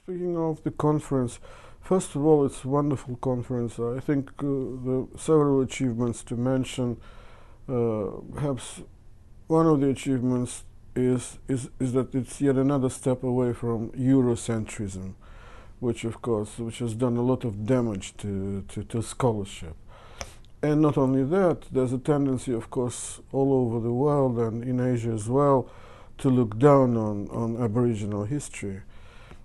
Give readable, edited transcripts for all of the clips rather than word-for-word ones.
Speaking of the conference, first of all, it's a wonderful conference. I think the several achievements to mention. Perhaps one of the achievements is that it's yet another step away from Eurocentrism, which has done a lot of damage to scholarship. And not only that, there's a tendency, of course, all over the world and in Asia as well, to look down on Aboriginal history.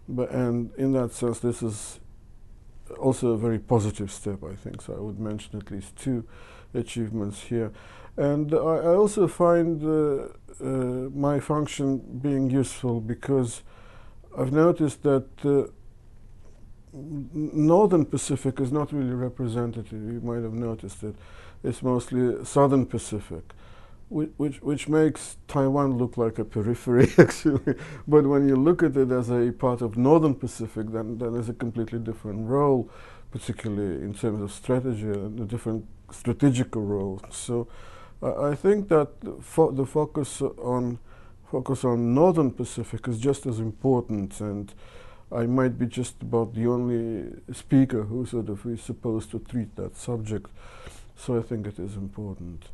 And in that sense, this is also a very positive step, I think. So I would mention at least two achievements here. And I also find my function being useful because I've noticed that Northern Pacific is not really representative. You might have noticed it. It's mostly Southern Pacific, which makes Taiwan look like a periphery, actually. But when you look at it as a part of Northern Pacific, then there's a completely different role, particularly in terms of strategy and a different strategical role. So I think that the focus on Northern Pacific is just as important, and I might be just about the only speaker who is supposed to treat that subject. So I think it is important.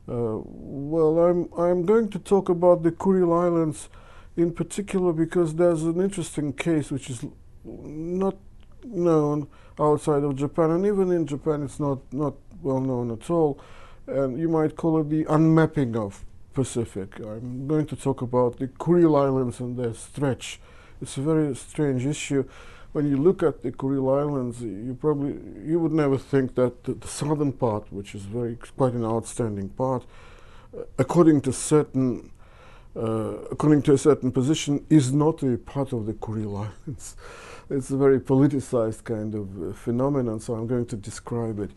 Well, I'm going to talk about the Kurile Islands in particular because there's an interesting case which is not known outside of Japan, and even in Japan it's not well known at all. And you might call it the unmapping of Pacific. I'm going to talk about the Kurile Islands and their stretch. It's a very strange issue. When you look at the Kurile Islands, you would never think that the southern part, which is quite an outstanding part, according to a certain position, is not a part of the Kurile Islands. It's a very politicized kind of phenomenon, so I'm going to describe it.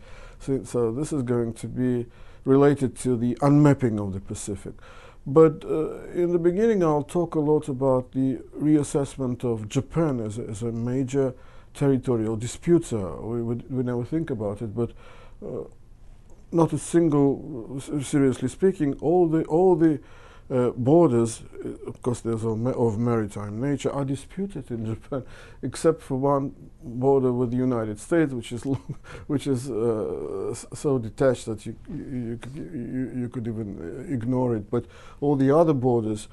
So this is going to be related to the unmapping of the Pacific. But in the beginning, I'll talk a lot about the reassessment of Japan as a major territorial disputer. We never think about it, but not a single, seriously speaking, all the borders, of course, there's of maritime nature, are disputed in Japan, except for one border with the United States, which is so detached that you could even ignore it. But all the other borders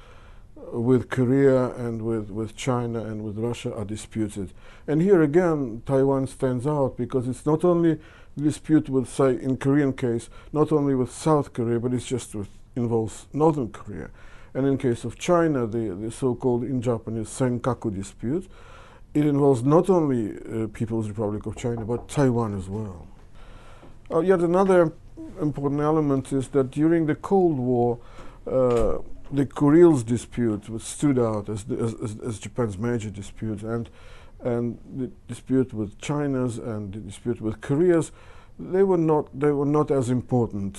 with Korea and with China and with Russia are disputed. And here again, Taiwan stands out because it's not only a dispute with, say, in Korean case, not only with South Korea, but it's just involves Northern Korea. And in case of China, the so-called in Japanese Senkaku dispute, it involves not only People's Republic of China, but Taiwan as well. Yet another important element is that during the Cold War, the Kuriles dispute stood out as Japan's major dispute, and the dispute with China's and the dispute with Korea's, they were not as important.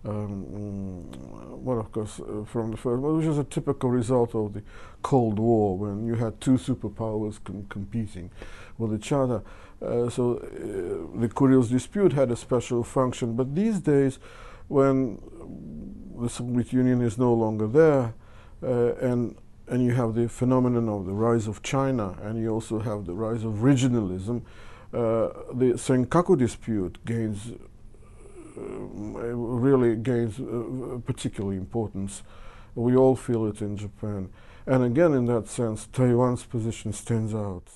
Well, of course, from the first, which is a typical result of the Cold War, when you had two superpowers competing with each other. So the Kuriles dispute had a special function. But these days, when the Soviet Union is no longer there, and you have the phenomenon of the rise of China, and you also have the rise of regionalism, the Senkaku dispute really gains particular importance. We all feel it in Japan. And again, in that sense, Taiwan's position stands out.